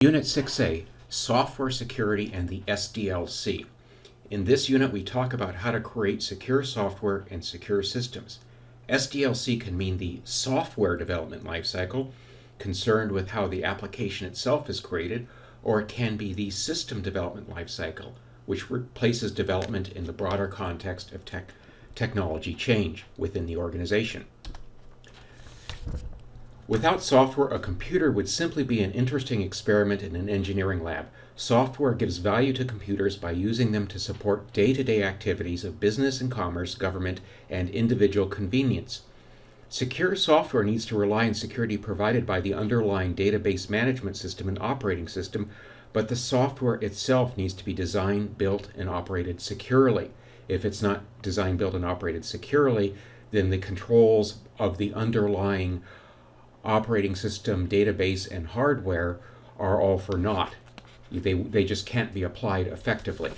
Unit 6A, Software Security and the SDLC. In this unit, we talk about how to create secure software and secure systems. SDLC can mean the software development lifecycle, concerned with how the application itself is created, or it can be the system development lifecycle, which places development in the broader context of technology change within the organization. Without software, a computer would simply be an interesting experiment in an engineering lab. Software gives value to computers by using them to support day-to-day activities of business and commerce, government, and individual convenience. Secure software needs to rely on security provided by the underlying database management system and operating system, but the software itself needs to be designed, built, and operated securely. If it's not designed, built, and operated securely, then the controls of the underlying operating system, database, and hardware are all for naught. They just can't be applied effectively.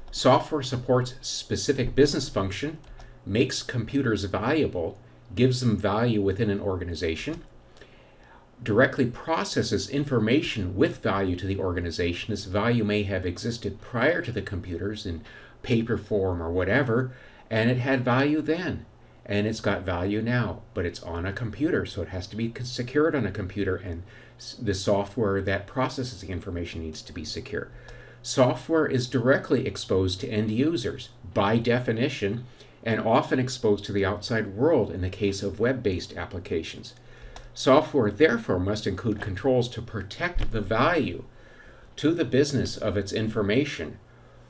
Software supports specific business function, makes computers valuable, gives them value within an organization, directly processes information with value to the organization. This value may have existed prior to the computers in paper form or whatever, and it had value then. And it's got value now, but it's on a computer, so it has to be secured on a computer, and the software that processes the information needs to be secure. Software is directly exposed to end users, by definition, and often exposed to the outside world in the case of web-based applications. Software, therefore, must include controls to protect the value to the business of its information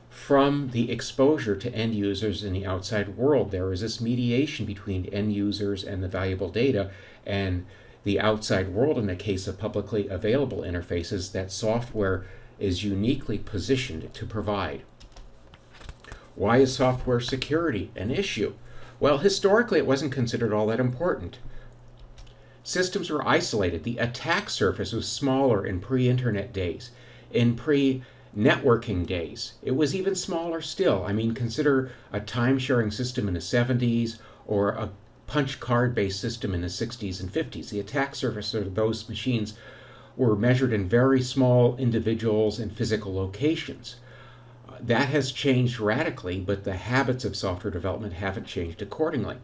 from the exposure to end users in the outside world. There is this mediation between end users and the valuable data and the outside world in the case of publicly available interfaces that software is uniquely positioned to provide. Why is software security an issue? Well, historically it wasn't considered all that important. Systems were isolated. The attack surface was smaller in pre-internet days. In pre-networking days, it was even smaller still. I mean, consider a time-sharing system in the 70s or a punch card-based system in the 60s and 50s. The attack surface of those machines were measured in very small individuals and physical locations. That has changed radically, but the habits of software development haven't changed accordingly.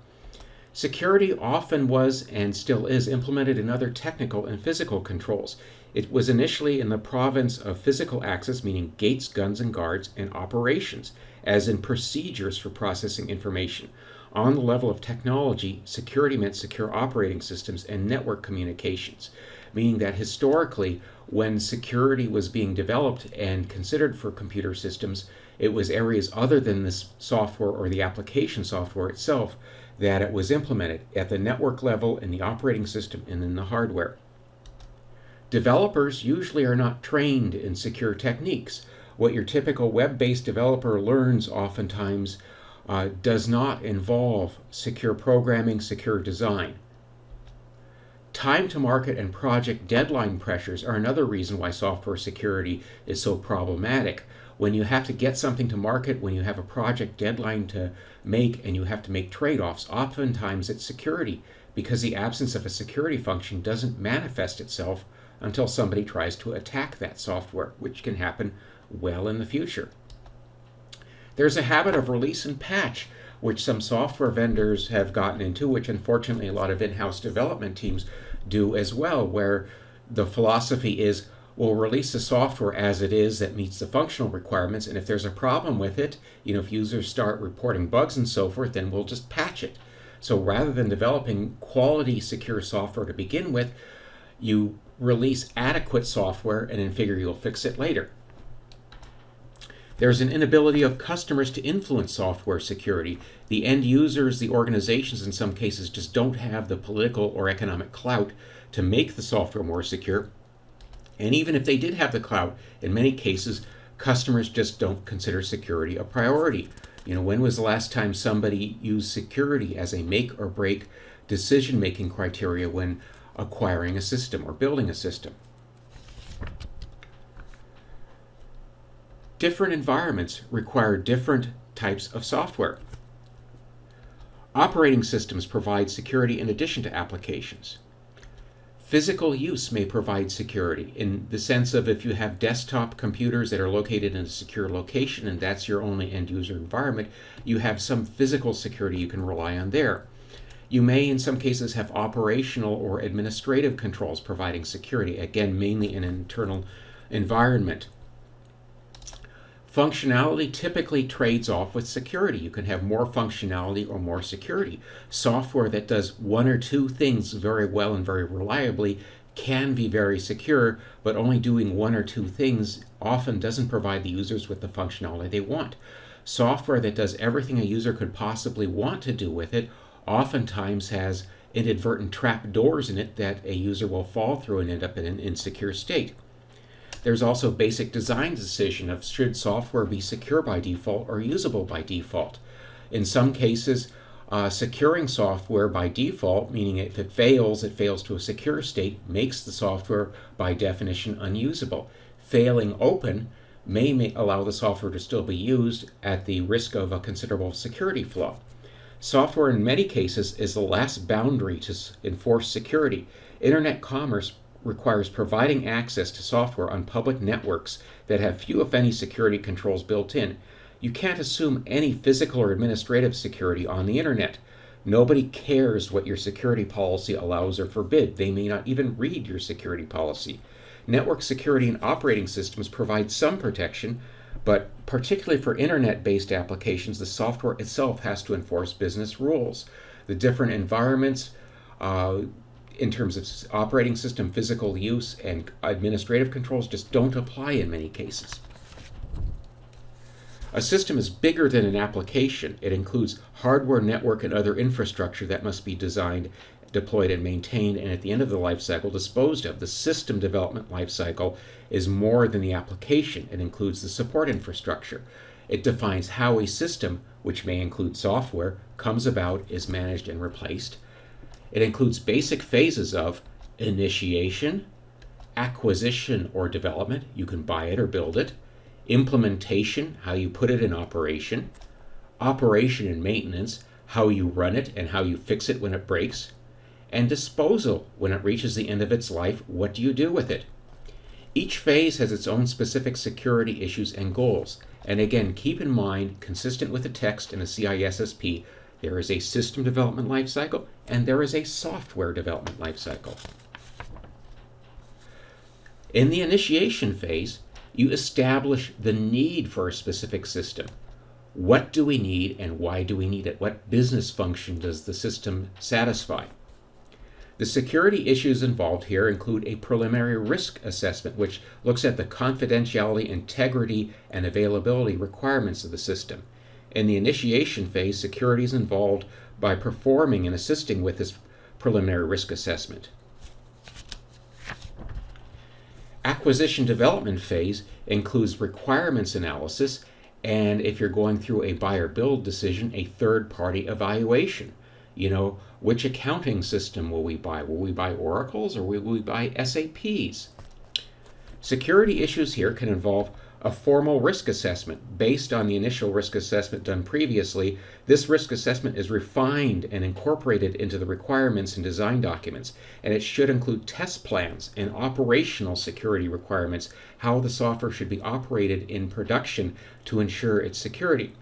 Security often was and still is implemented in other technical and physical controls. It was initially in the province of physical access, meaning gates, guns, and guards, and operations, as in procedures for processing information. On the level of technology, security meant secure operating systems and network communications, meaning that historically, when security was being developed and considered for computer systems, it was areas other than this software or the application software itself that it was implemented at the network level, in the operating system, and in the hardware. Developers usually are not trained in secure techniques. What your typical web-based developer learns oftentimes does not involve secure programming, secure design. Time to market and project deadline pressures are another reason why software security is so problematic. When you have to get something to market, when you have a project deadline to make and you have to make trade-offs, oftentimes it's security, because the absence of a security function doesn't manifest itself until somebody tries to attack that software, which can happen well in the future. There's a habit of release and patch, which some software vendors have gotten into, which unfortunately a lot of in-house development teams do as well, where the philosophy is, we'll release the software as it is that meets the functional requirements, and if there's a problem with it, if users start reporting bugs and so forth, then we'll just patch it. So rather than developing quality secure software to begin with, you release adequate software and then figure you'll fix it later. There's an inability of customers to influence software security. The end users, the organizations in some cases, just don't have the political or economic clout to make the software more secure. And even if they did have the clout, in many cases, customers just don't consider security a priority. When was the last time somebody used security as a make or break decision-making criteria when acquiring a system or building a system? Different environments require different types of software. Operating systems provide security in addition to applications. Physical use may provide security in the sense of if you have desktop computers that are located in a secure location and that's your only end user environment, you have some physical security you can rely on there. You may in some cases have operational or administrative controls providing security, again mainly in an internal environment. Functionality typically trades off with security. You can have more functionality or more security. Software that does one or two things very well and very reliably can be very secure, but only doing one or two things often doesn't provide the users with the functionality they want. Software that does everything a user could possibly want to do with it oftentimes has inadvertent trap doors in it that a user will fall through and end up in an insecure state. There's also basic design decision of should software be secure by default or usable by default. In some cases, securing software by default, meaning if it fails to a secure state, makes the software by definition unusable. Failing open may allow the software to still be used at the risk of a considerable security flaw. Software in many cases is the last boundary to enforce security. Internet commerce requires providing access to software on public networks that have few if any security controls built in. You can't assume any physical or administrative security on the internet. Nobody cares what your security policy allows or forbids. They may not even read your security policy. Network security and operating systems provide some protection, but particularly for internet-based applications, the software itself has to enforce business rules. The different environments, in terms of operating system, physical use, and administrative controls just don't apply in many cases. A system is bigger than an application. It includes hardware, network, and other infrastructure that must be designed, deployed, and maintained, and at the end of the life cycle, disposed of. The system development life cycle is more than the application. It includes the support infrastructure. It defines how a system, which may include software, comes about, is managed, and replaced. It includes basic phases of initiation, acquisition or development, you can buy it or build it, implementation, how you put it in operation, operation and maintenance, how you run it and how you fix it when it breaks, and disposal, when it reaches the end of its life, what do you do with it? Each phase has its own specific security issues and goals. And again, keep in mind, consistent with the text in the CISSP, there is a system development lifecycle and there is a software development lifecycle. In the initiation phase, you establish the need for a specific system. What do we need and why do we need it? What business function does the system satisfy? The security issues involved here include a preliminary risk assessment, which looks at the confidentiality, integrity, and availability requirements of the system. In the initiation phase, security is involved by performing and assisting with this preliminary risk assessment. Acquisition development phase includes requirements analysis, and if you're going through a buy or build decision, a third-party evaluation. Which accounting system will we buy? Will we buy Oracles or will we buy SAPs? Security issues here can involve a formal risk assessment. Based on the initial risk assessment done previously, this risk assessment is refined and incorporated into the requirements and design documents, and it should include test plans and operational security requirements, how the software should be operated in production to ensure its security.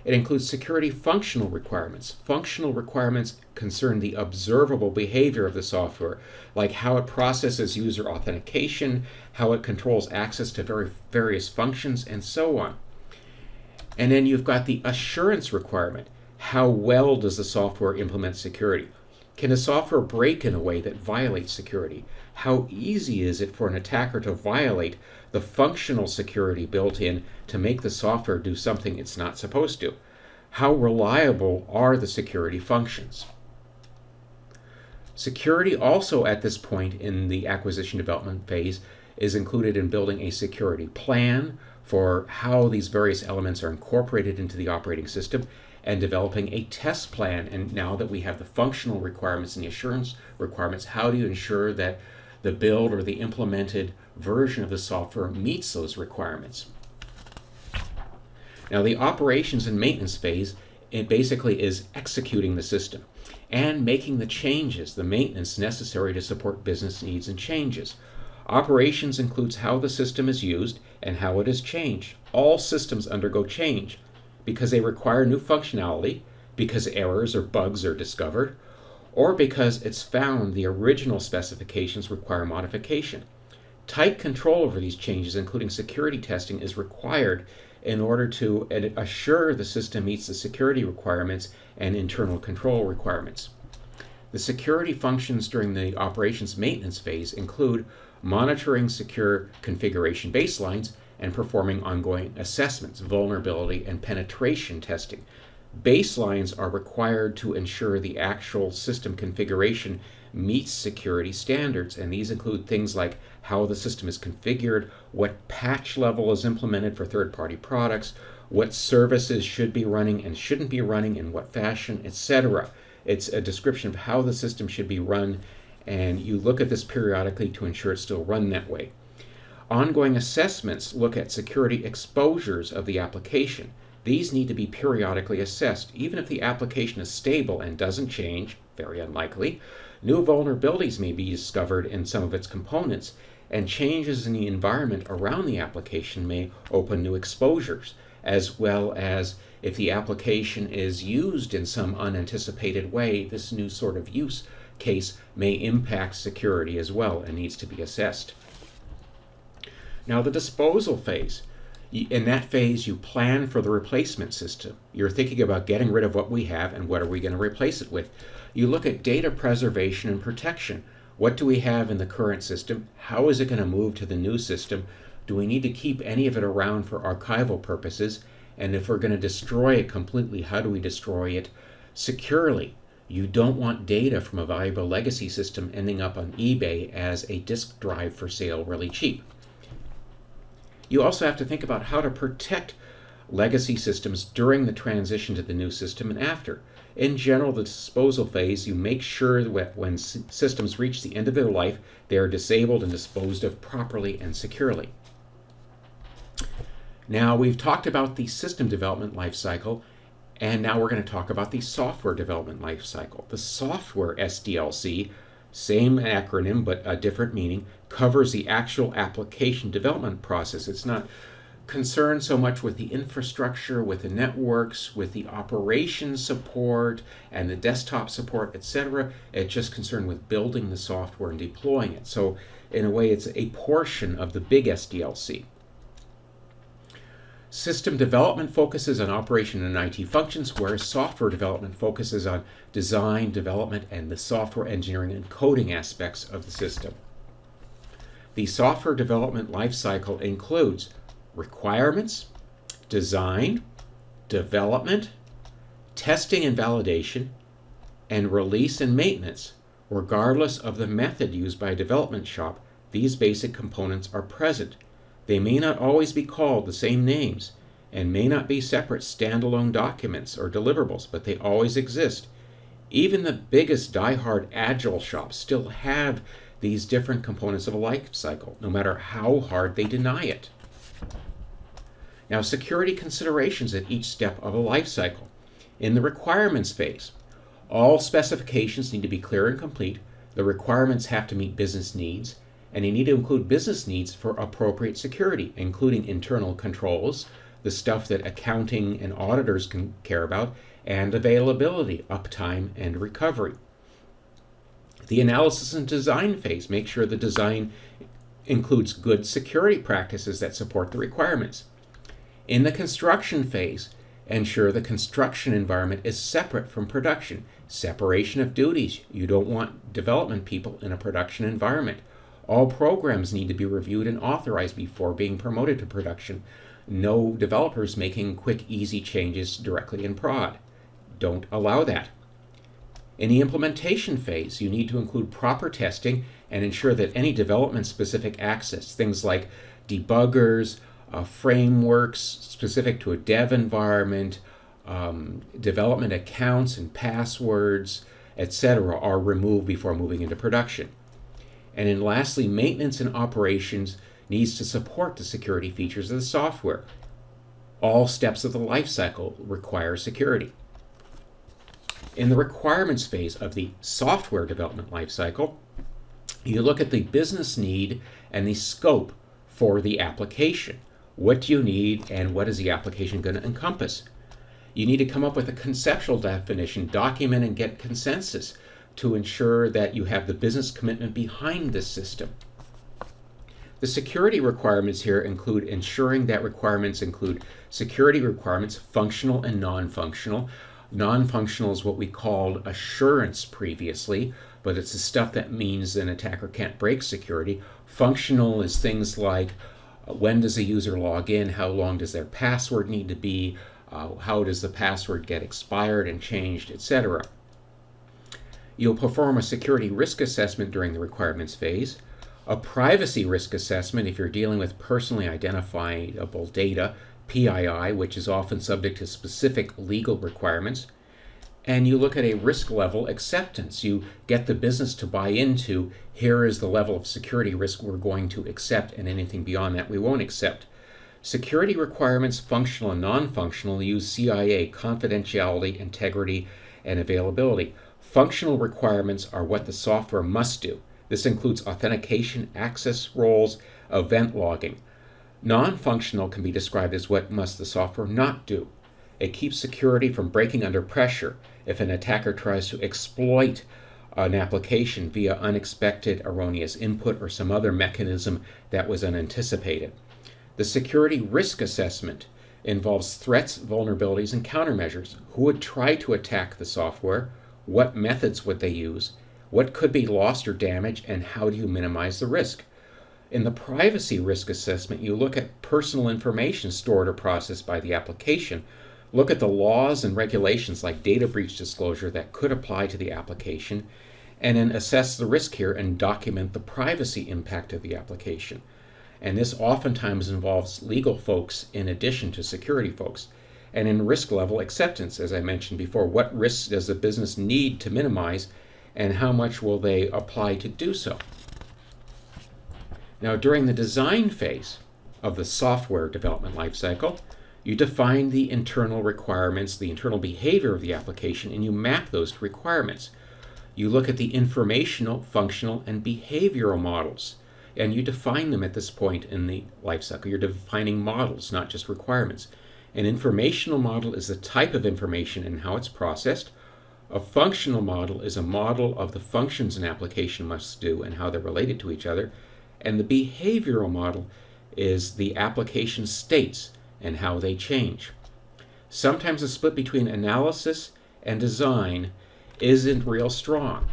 It includes security functional requirements. Functional requirements concern the observable behavior of the software, like how it processes user authentication, how it controls access to various functions, and so on. And then you've got the assurance requirement. How well does the software implement security? Can the software break in a way that violates security? How easy is it for an attacker to violate the functional security built in to make the software do something it's not supposed to? How reliable are the security functions? Security also at this point in the acquisition development phase is included in building a security plan for how these various elements are incorporated into the operating system and developing a test plan. And now that we have the functional requirements and the assurance requirements, how do you ensure that the build or the implemented version of the software meets those requirements? Now, the operations and maintenance phase it basically is executing the system and making the changes, the maintenance necessary to support business needs and changes. Operations includes how the system is used and how it is changed. All systems undergo change because they require new functionality, because errors or bugs are discovered, or because it's found the original specifications require modification. Tight control over these changes, including security testing, is required in order to assure the system meets the security requirements and internal control requirements. The security functions during the operations maintenance phase include monitoring secure configuration baselines and performing ongoing assessments, vulnerability, and penetration testing. Baselines are required to ensure the actual system configuration meets security standards, and these include things like how the system is configured, what patch level is implemented for third-party products, what services should be running and shouldn't be running, in what fashion, etc. It's a description of how the system should be run, and you look at this periodically to ensure it's still run that way. Ongoing assessments look at security exposures of the application. These need to be periodically assessed. Even if the application is stable and doesn't change, very unlikely, new vulnerabilities may be discovered in some of its components, and changes in the environment around the application may open new exposures, as well as if the application is used in some unanticipated way, this new sort of use case may impact security as well and needs to be assessed. Now, the disposal phase. In that phase, you plan for the replacement system. You're thinking about getting rid of what we have and what are we going to replace it with. You look at data preservation and protection. What do we have in the current system? How is it going to move to the new system? Do we need to keep any of it around for archival purposes? And if we're going to destroy it completely, how do we destroy it securely? You don't want data from a valuable legacy system ending up on eBay as a disk drive for sale really cheap. You also have to think about how to protect legacy systems during the transition to the new system and after. In general, the disposal phase, you make sure that when systems reach the end of their life, they are disabled and disposed of properly and securely. Now, we've talked about the system development lifecycle, and now we're going to talk about the software development lifecycle. The software SDLC, same acronym but a different meaning, covers the actual application development process. It's not concerned so much with the infrastructure, with the networks, with the operations support and the desktop support, etc. It's just concerned with building the software and deploying it. So in a way, it's a portion of the big SDLC. System development focuses on operation and IT functions, whereas software development focuses on design, development, and the software engineering and coding aspects of the system. The software development lifecycle includes requirements, design, development, testing and validation, and release and maintenance. Regardless of the method used by a development shop, these basic components are present. They may not always be called the same names and may not be separate standalone documents or deliverables, but they always exist. Even the biggest die-hard agile shops still have these different components of a life cycle, no matter how hard they deny it. Now, security considerations at each step of a life cycle. In the requirements phase, all specifications need to be clear and complete. The requirements have to meet business needs, and you need to include business needs for appropriate security, including internal controls, the stuff that accounting and auditors can care about, and availability, uptime, and recovery. The analysis and design phase makes sure the design includes good security practices that support the requirements. In the construction phase, ensure the construction environment is separate from production. Separation of duties. You don't want development people in a production environment. All programs need to be reviewed and authorized before being promoted to production. No developers making quick, easy changes directly in prod. Don't allow that. In the implementation phase, you need to include proper testing and ensure that any development-specific access, things like debuggers, frameworks specific to a dev environment, development accounts and passwords, etc., are removed before moving into production. And then lastly, maintenance and operations needs to support the security features of the software. All steps of the life cycle require security. In the requirements phase of the software development lifecycle, you look at the business need and the scope for the application. What do you need and what is the application going to encompass? You need to come up with a conceptual definition, document and get consensus to ensure that you have the business commitment behind this system. The security requirements here include ensuring that requirements include security requirements, functional and non-functional. Non-functional is what we called assurance previously, but it's the stuff that means an attacker can't break security. Functional is things like when does a user log in, how long does their password need to be, how does the password get expired and changed, etc. You'll perform a security risk assessment during the requirements phase, a privacy risk assessment if you're dealing with personally identifiable data, PII, which is often subject to specific legal requirements, and you look at a risk level acceptance. You get the business to buy into, here is the level of security risk we're going to accept, and anything beyond that we won't accept. Security requirements, functional and non-functional, use CIA, confidentiality, integrity, and availability. Functional requirements are what the software must do. This includes authentication, access roles, event logging. Non-functional can be described as what must the software not do. It keeps security from breaking under pressure if an attacker tries to exploit an application via unexpected erroneous input or some other mechanism that was unanticipated. The security risk assessment involves threats, vulnerabilities, and countermeasures. Who would try to attack the software? What methods would they use? What could be lost or damaged, and how do you minimize the risk? In the privacy risk assessment, you look at personal information stored or processed by the application. Look at the laws and regulations like data breach disclosure that could apply to the application, and then assess the risk here and document the privacy impact of the application. And this oftentimes involves legal folks in addition to security folks. And in risk level acceptance, as I mentioned before, what risks does the business need to minimize, and how much will they apply to do so? Now, during the design phase of the software development lifecycle, you define the internal requirements, the internal behavior of the application, and you map those to requirements. You look at the informational, functional, and behavioral models, and you define them at this point in the lifecycle. You're defining models, not just requirements. An informational model is the type of information and how it's processed. A functional model is a model of the functions an application must do and how they're related to each other. And the behavioral model is the application states and how they change. Sometimes the split between analysis and design isn't real strong.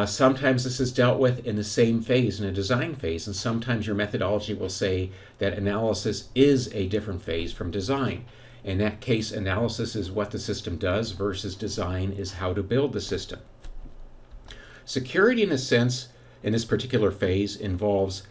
Sometimes this is dealt with in the same phase, in a design phase, and sometimes your methodology will say that analysis is a different phase from design. In that case, analysis is what the system does versus design is how to build the system. Security, in a sense, in this particular phase involves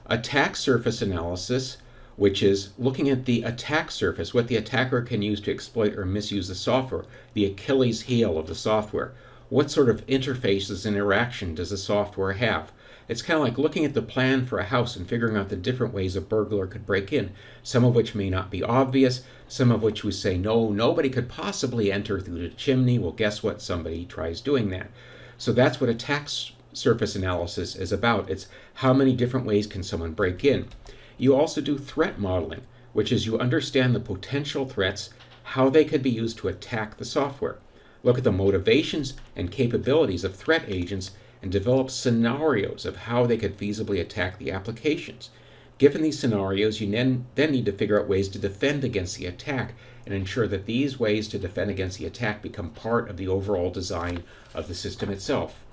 attack surface analysis, which is looking at the attack surface, what the attacker can use to exploit or misuse the software, the Achilles heel of the software. What sort of interfaces and interaction does the software have? It's kind of like looking at the plan for a house and figuring out the different ways a burglar could break in, some of which may not be obvious, some of which we say, no, nobody could possibly enter through the chimney. Well, guess what? Somebody tries doing that. So that's what attack surface analysis is about. It's how many different ways can someone break in. You also do threat modeling, which is you understand the potential threats, how they could be used to attack the software. Look at the motivations and capabilities of threat agents and develop scenarios of how they could feasibly attack the applications. Given these scenarios, you then need to figure out ways to defend against the attack and ensure that these ways to defend against the attack become part of the overall design of the system itself.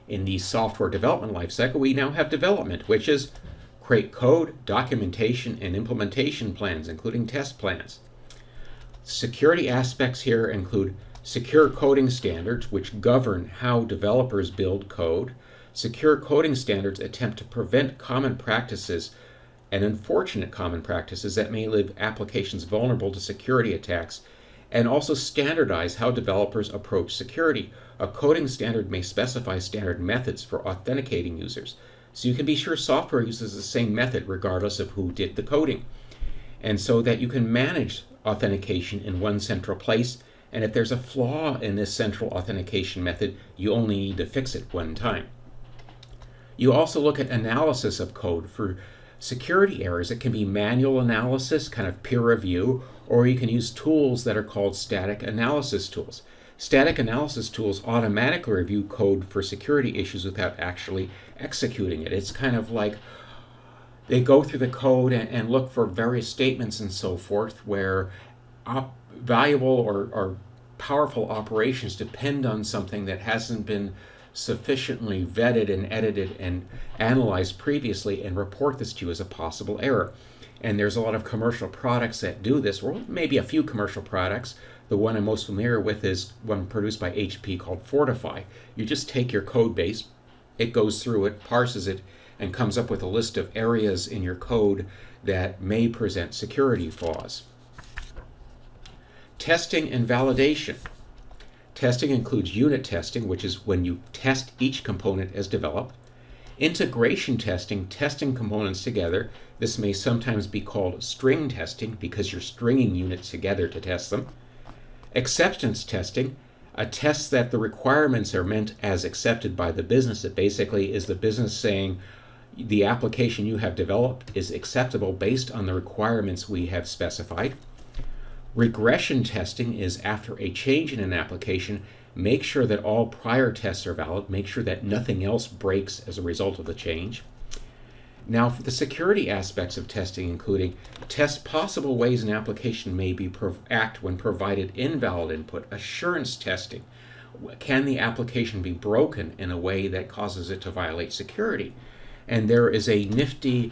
In the software development lifecycle, we now have development, which is create code, documentation, and implementation plans, including test plans. Security aspects here include secure coding standards, which govern how developers build code. Secure coding standards attempt to prevent common practices and unfortunate common practices that may leave applications vulnerable to security attacks, and also standardize how developers approach security. A coding standard may specify standard methods for authenticating users, so you can be sure software uses the same method regardless of who did the coding, and so that you can manage authentication in one central place And if there's a flaw in this central authentication method, you only need to fix it one time. You also look at analysis of code. For security errors, it can be manual analysis, kind of peer review, or you can use tools that are called static analysis tools. Static analysis tools automatically review code for security issues without actually executing it. It's kind of like they go through the code and look for various statements and so forth where valuable or powerful operations depend on something that hasn't been sufficiently vetted and edited and analyzed previously, and report this to you as a possible error. And there's a lot of commercial products that do this, or maybe a few commercial products. The one I'm most familiar with is one produced by HP called Fortify. You just take your code base, it goes through it, parses it, and comes up with a list of areas in your code that may present security flaws. Testing and validation. Testing includes unit testing, which is when you test each component as developed. Integration testing, testing components together. This may sometimes be called string testing because you're stringing units together to test them. Acceptance testing, a test that the requirements are meant as accepted by the business. It basically is the business saying the application you have developed is acceptable based on the requirements we have specified. Regression testing is after a change in an application, make sure that all prior tests are valid, make sure that nothing else breaks as a result of the change. Now, for the security aspects of testing, including test possible ways an application may act when provided invalid input. Assurance testing. Can the application be broken in a way that causes it to violate security? And there is a nifty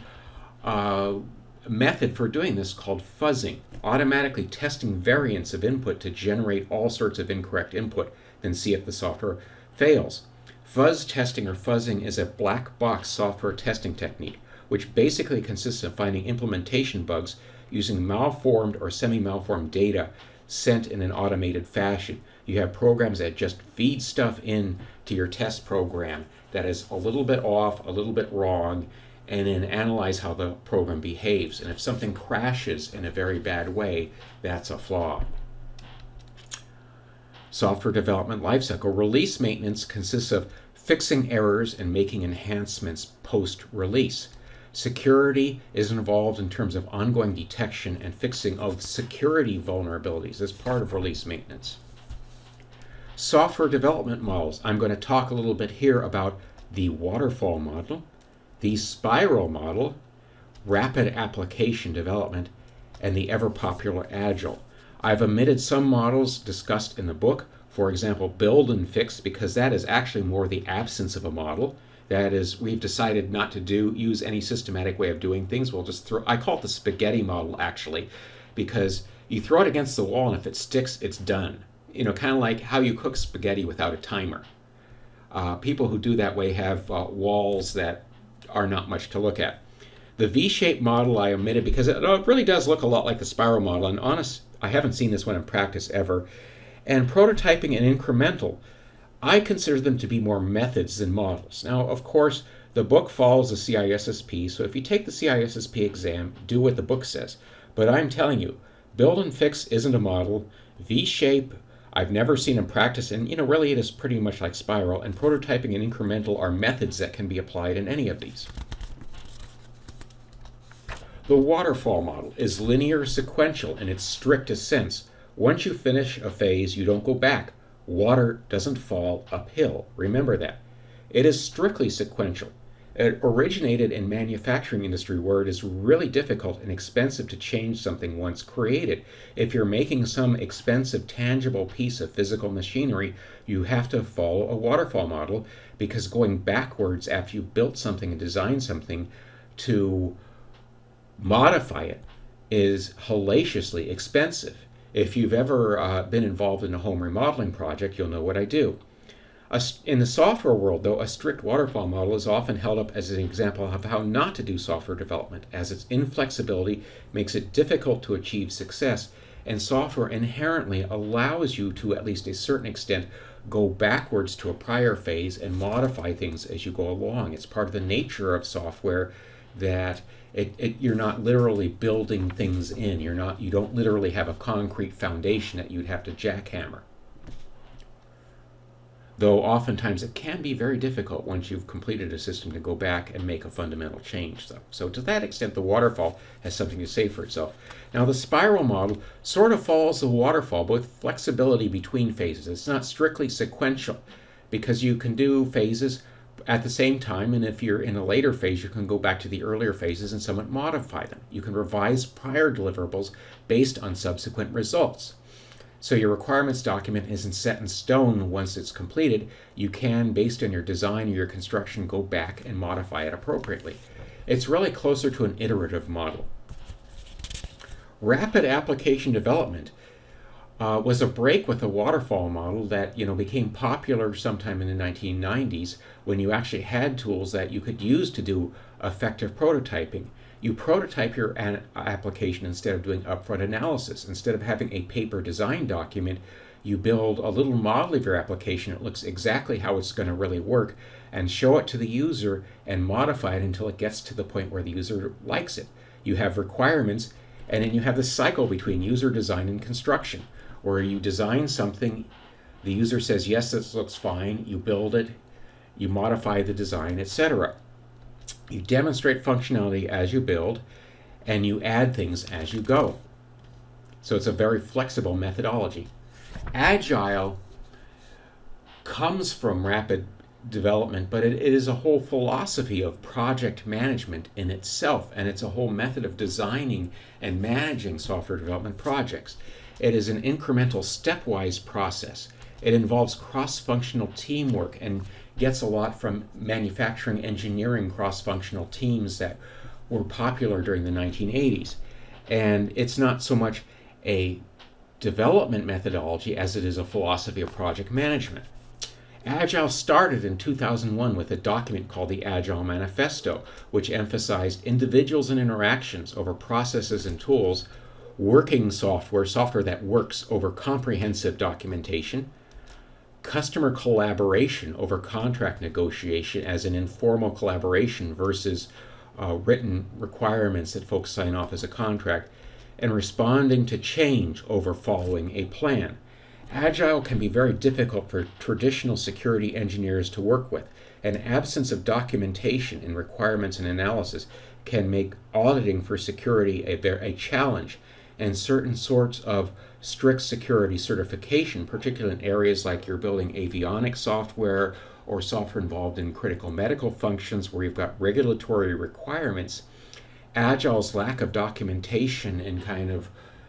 method for doing this called fuzzing, automatically testing variants of input to generate all sorts of incorrect input, then see if the software fails. Fuzz testing or fuzzing is a black box software testing technique, which basically consists of finding implementation bugs using malformed or semi-malformed data sent in an automated fashion. You have programs that just feed stuff in to your test program that is a little bit off, a little bit wrong, and then analyze how the program behaves. And if something crashes in a very bad way, that's a flaw. Software development lifecycle. Release maintenance consists of fixing errors and making enhancements post-release. Security is involved in terms of ongoing detection and fixing of security vulnerabilities as part of release maintenance. Software development models. I'm going to talk a little bit here about the waterfall model, the spiral model, rapid application development, and the ever-popular agile. I've omitted some models discussed in the book, for example, build and fix, because that is actually more the absence of a model. That is, we've decided not to use any systematic way of doing things. We'll just I call it the spaghetti model, actually, because you throw it against the wall and if it sticks, it's done. You know, kind of like how you cook spaghetti without a timer. People who do that way have walls that are not much to look at. The V-shaped model I omitted because it really does look a lot like the spiral model, and I haven't seen this one in practice ever. And prototyping and incremental, I consider them to be more methods than models. Now, of course, the book follows the CISSP, so if you take the CISSP exam, do what the book says. But I'm telling you, build and fix isn't a model. V-shape, I've never seen in practice, and really it is pretty much like spiral, and prototyping and incremental are methods that can be applied in any of these. The waterfall model is linear sequential in its strictest sense. Once you finish a phase, you don't go back. Water doesn't fall uphill. Remember that. It is strictly sequential. It originated in manufacturing industry where it is really difficult and expensive to change something once created. If you're making some expensive, tangible piece of physical machinery, you have to follow a waterfall model, because going backwards after you've built something and designed something to modify it is hellaciously expensive. If you've ever been involved in a home remodeling project, you'll know what I do. In the software world, though, a strict waterfall model is often held up as an example of how not to do software development, as its inflexibility makes it difficult to achieve success, and software inherently allows you to, at least a certain extent, go backwards to a prior phase and modify things as you go along. It's part of the nature of software that you're not literally building things in. You don't literally have a concrete foundation that you'd have to jackhammer. Though oftentimes it can be very difficult once you've completed a system to go back and make a fundamental change. So to that extent, the waterfall has something to say for itself. Now the spiral model sort of follows the waterfall, but with flexibility between phases. It's not strictly sequential, because you can do phases at the same time, and if you're in a later phase, you can go back to the earlier phases and somewhat modify them. You can revise prior deliverables based on subsequent results. So your requirements document isn't set in stone once it's completed. You can, based on your design or your construction, go back and modify it appropriately. It's really closer to an iterative model. Rapid application development was a break with the waterfall model that became popular sometime in the 1990s, when you actually had tools that you could use to do effective prototyping. You prototype your application instead of doing upfront analysis. Instead of having a paper design document, you build a little model of your application. It looks exactly how it's going to really work, and show it to the user and modify it until it gets to the point where the user likes it. You have requirements, and then you have the cycle between user design and construction, where you design something, the user says, yes, this looks fine, you build it, you modify the design, etc. You demonstrate functionality as you build, and you add things as you go. So it's a very flexible methodology. Agile comes from rapid development, but it is a whole philosophy of project management in itself, and it's a whole method of designing and managing software development projects. It is an incremental, stepwise process. It involves cross-functional teamwork and gets a lot from manufacturing engineering cross-functional teams that were popular during the 1980s. And it's not so much a development methodology as it is a philosophy of project management. Agile started in 2001 with a document called the Agile Manifesto, which emphasized individuals and interactions over processes and tools, working software that works over comprehensive documentation, customer collaboration over contract negotiation as an informal collaboration versus written requirements that folks sign off as a contract, and responding to change over following a plan. Agile can be very difficult for traditional security engineers to work with. An absence of documentation in requirements and analysis can make auditing for security a challenge, and certain sorts of strict security certification, particularly in areas like you're building avionics software or software involved in critical medical functions where you've got regulatory requirements. Agile's lack of documentation and kind of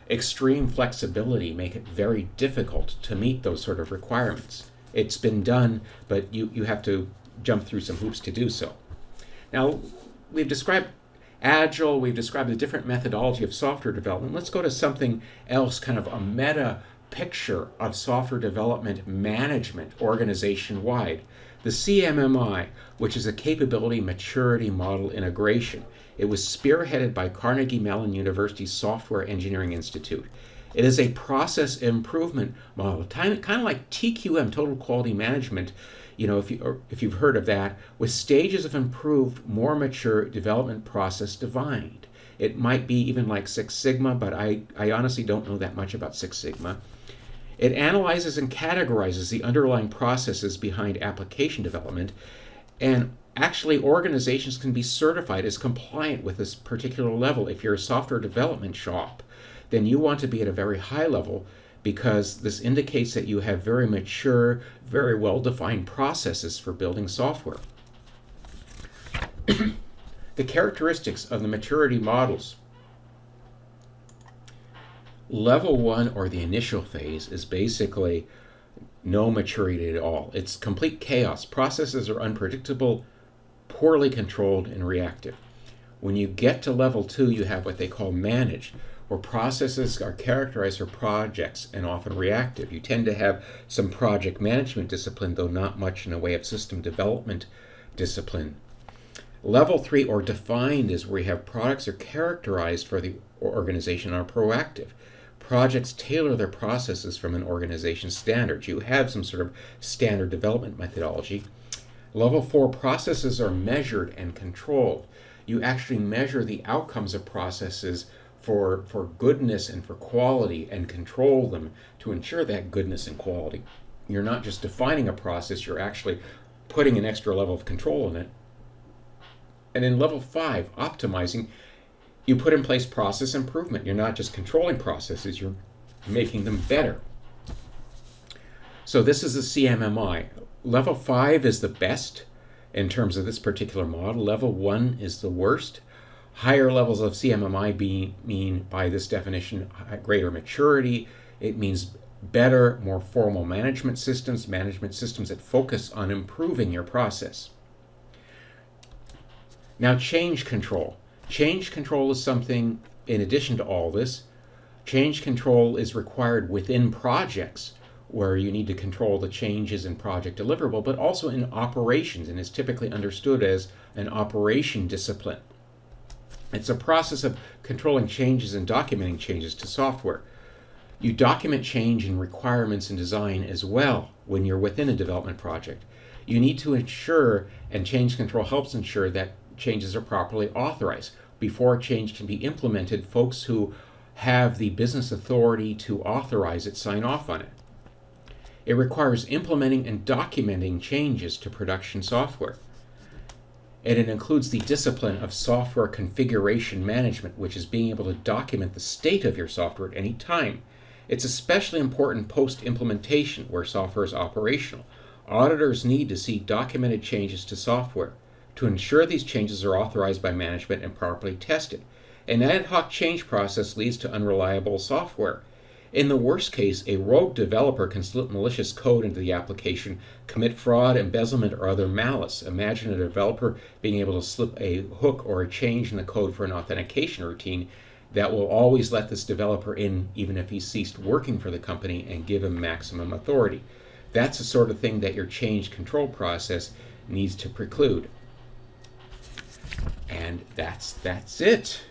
extreme flexibility make it very difficult to meet those sort of requirements. It's been done, but you have to jump through some hoops to do so. Now, we've described Agile, we've described the different methodology of software development. Let's go to something else, kind of a meta picture of software development management organization-wide. The CMMI, which is a Capability Maturity Model Integration. It was spearheaded by Carnegie Mellon University's Software Engineering Institute. It is a process improvement model, kind of like TQM, Total Quality Management, if you've heard of that, with stages of improved, more mature development process defined. It might be even like Six Sigma, but I honestly don't know that much about Six Sigma. It analyzes and categorizes the underlying processes behind application development, and actually organizations can be certified as compliant with this particular level. If you're a software development shop, then you want to be at a very high level, because this indicates that you have very mature, very well-defined processes for building software. The characteristics of the maturity models. Level 1, or the initial phase, is basically no maturity at all. It's complete chaos. Processes are unpredictable, poorly controlled, and reactive. When you get to level 2, you have what they call managed, where processes are characterized for projects and often reactive. You tend to have some project management discipline, though not much in the way of system development discipline. Level 3, or defined, is where you have products are characterized for the organization and are proactive. Projects tailor their processes from an organization's standards. You have some sort of standard development methodology. Level 4, processes are measured and controlled. You actually measure the outcomes of processes for goodness and for quality and control them to ensure that goodness and quality. You're not just defining a process, you're actually putting an extra level of control in it. And in level 5, optimizing, you put in place process improvement. You're not just controlling processes, you're making them better. So this is the CMMI. Level 5 is the best in terms of this particular model. Level 1 is the worst. Higher levels of CMMI mean, by this definition, greater maturity. It means better, more formal management systems that focus on improving your process. Now, change control. Change control is something, in addition to all this, change control is required within projects where you need to control the changes in project deliverable, but also in operations, and is typically understood as an operation discipline. It's a process of controlling changes and documenting changes to software. You document change and requirements in design as well when you're within a development project. You need to ensure, and change control helps ensure, that changes are properly authorized. Before a change can be implemented, folks who have the business authority to authorize it sign off on it. It requires implementing and documenting changes to production software. And it includes the discipline of software configuration management, which is being able to document the state of your software at any time. It's especially important post-implementation, where software is operational. Auditors need to see documented changes to software to ensure these changes are authorized by management and properly tested. An ad hoc change process leads to unreliable software. In the worst case, a rogue developer can slip malicious code into the application, commit fraud, embezzlement, or other malice. Imagine a developer being able to slip a hook or a change in the code for an authentication routine that will always let this developer in even if he's ceased working for the company, and give him maximum authority. That's the sort of thing that your change control process needs to preclude. And that's it.